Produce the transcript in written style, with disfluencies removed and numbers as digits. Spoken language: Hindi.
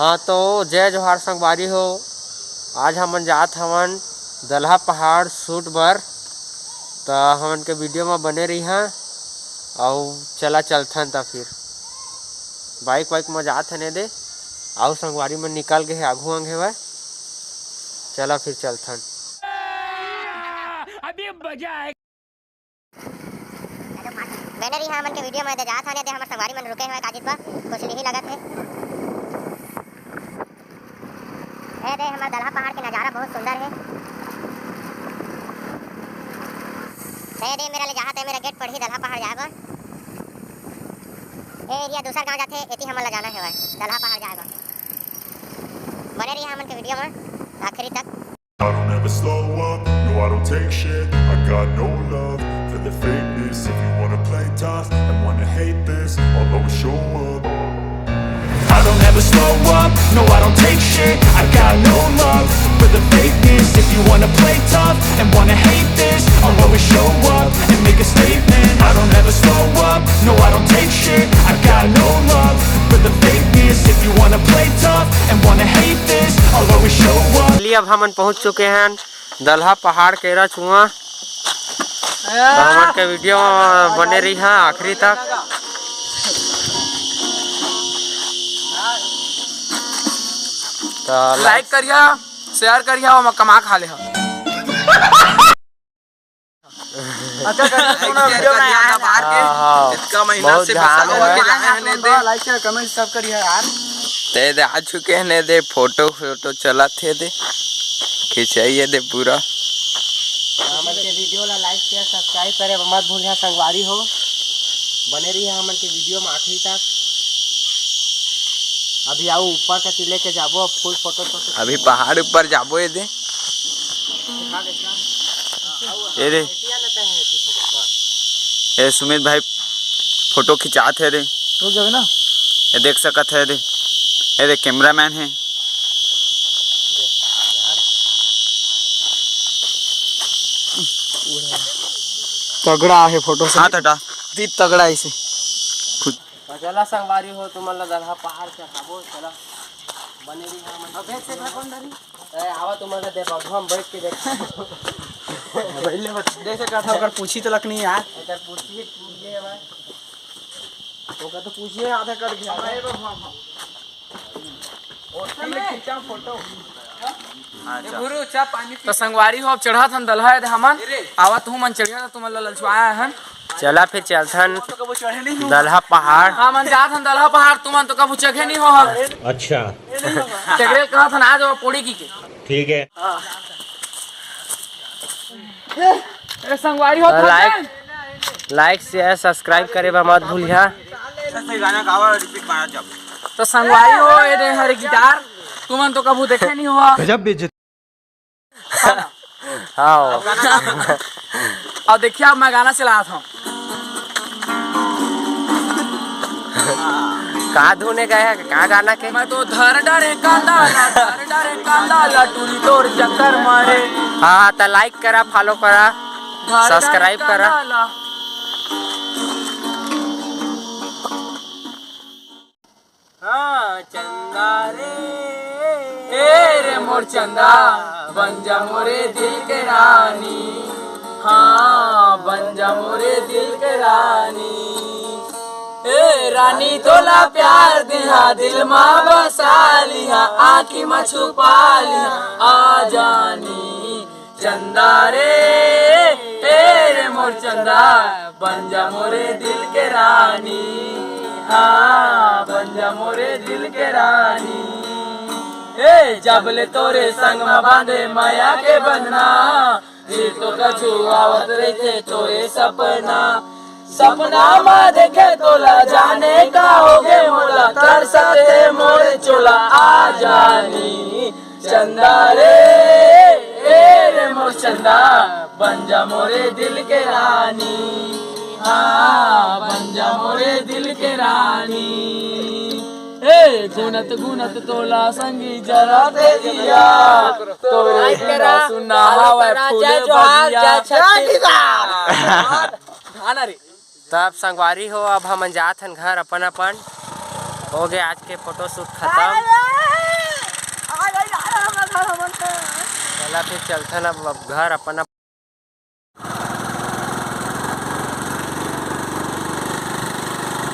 हाँ तो जय जोहार संगवारी हो। आज हमन जात हवन दलहा पहाड़ शूट बर, तो हमन के वीडियो में बने रही हैं और चला चलथन। तो फिर बाइक वाइक में जात हने दे आओ संगवारी में निकल गए आगू अंगे हुए, चला फिर चलथन। अभी मजा आएगा। बने रही हमन के वीडियो में जात हने दे हमर संगवारी मन रुके हुए काजित बा कुछ नहीं लगत है। ए दे हमारा दलहा पहाड़ के नज़ारा बहुत सुंदर है। दे मेरा ले जहाँ मेरा गेट पड़ी दलहा पहाड़ जाएगा। ए एरिया दूसरा गांव जाते एती हमन ला जाना है दलहा पहाड़ जाएगा। बने रही हमन के वीडियो में आखिरी तक। I don't ever slow up, no I don't take shit. I got no love for the fakeness. If you wanna play tough and wanna hate this, I'll always show up. I don't ever slow up, no I don't take shit. I got no love for the fakeness. If you wanna play tough and wanna hate this, I'll always show up and make a statement. I don't ever slow up, no I don't take shit. I got no love for the fakeness. If you wanna play tough and wanna hate this, I'll always show up. अब हमन पहुंच चुके हैं दलहा पहाड़ केरा चुआ। हमन के वीडियो बने रही है आखिरी तक। लाइक करिया, शेयर करिया और कमा खा ले। लाइक शेयर कमेंट सब करिए यार। दे आ चुके हैं दे फोटो चला थे दे खिंचाइए दे पूरा। हमन के वीडियो ला लाइक शेयर सब्सक्राइब करे मत भूलिए संगवारी हो। बने रही है हमन के वीडियो में आखिरी तक। अभी आओ ऊपर का टिले के जाबो फुल फोटो अभी पहाड़ ऊपर जाबो ये दे ये सुमित भाई फोटो खिंचाते है दे ना ये देख सकत है दे ये दे कैमरामैन है। तगड़ा है फोटो से। हाथ हटा दी तगड़ा इसे खुद चला संगवारी हो तुम दलहा पहाड़ चढ़ाबो। चला बने रही हमन अबे से कौन धरी ए आवा तुम दे हम बैठ के देख पहले देख से कथा अगर पूछी तो लक नहीं यार अगर पूछिए ये भाई ओका तो पूछिए आधा कर गया अरे बाबा और में खींचा फोटो। गुरु चा पानी तो संगवारी हो अब चढ़ा थन दलहा है हमन आवा तू मन चढ़िया तुम ललचवाया हन। चला फिर चलथन दलहा पहाड़। हाँ मन जात हन दलहा पहाड़ तुमन तो कबू चढ़े नहीं हो। अच्छा चढ़े कहा थन आज वो पोड़ी की के ठीक है। ए संगवारी हो लाइक शेयर सब्सक्राइब करे मत भूलिया। गाना गावा रिपीट मारा जब तो संगवारी हो ये दे हर गिटार तुमन तो कबू देखे नहीं हो। गजब बेइज्जत। हाँ और देखिए अब मैं गाना चला था कहाँ धोने गए हैं कहाँ गाना के। मैं तो धर डरे कांदा लटूरी तोड़ चक्कर मारे। हाँ तो लाइक करा फॉलो करा सब्सक्राइब करा। हाँ चंदा रे मोर चंदा बन जा मोरे दिल के रानी। हाँ बन जा मोरे दिल के रानी। ए रानी तोला प्यार दिया दिल माँ बसा लिया आँखी में छुपा लिया आ जानी चंदा रे मोर चंदा बन जा मोरे दिल के रानी। हाँ बन जा मोरे दिल के रानी। ए जबले तोरे संग में बांधे माया के बंधना दिल तो कछु आवत रहते तोरे सपना। सपना में देखे तोला जाने का होगे मोला तरसते मोरे चोला आ जानी चंदा रे मोर चंदा बन जा मोरे दिल के रानी, हाँ बन जा मोरे दिल के रानी। ए गुनत गुनत तोला संगी जरा दे दिया, तोरे तेरा सुना हवा फूल बगिया। तब संगवारी हो, अब हम जात हन घर अपन अपन। हो गए आज के फोटो शूट खत्म। चला फिर चलते न अब घर अपन।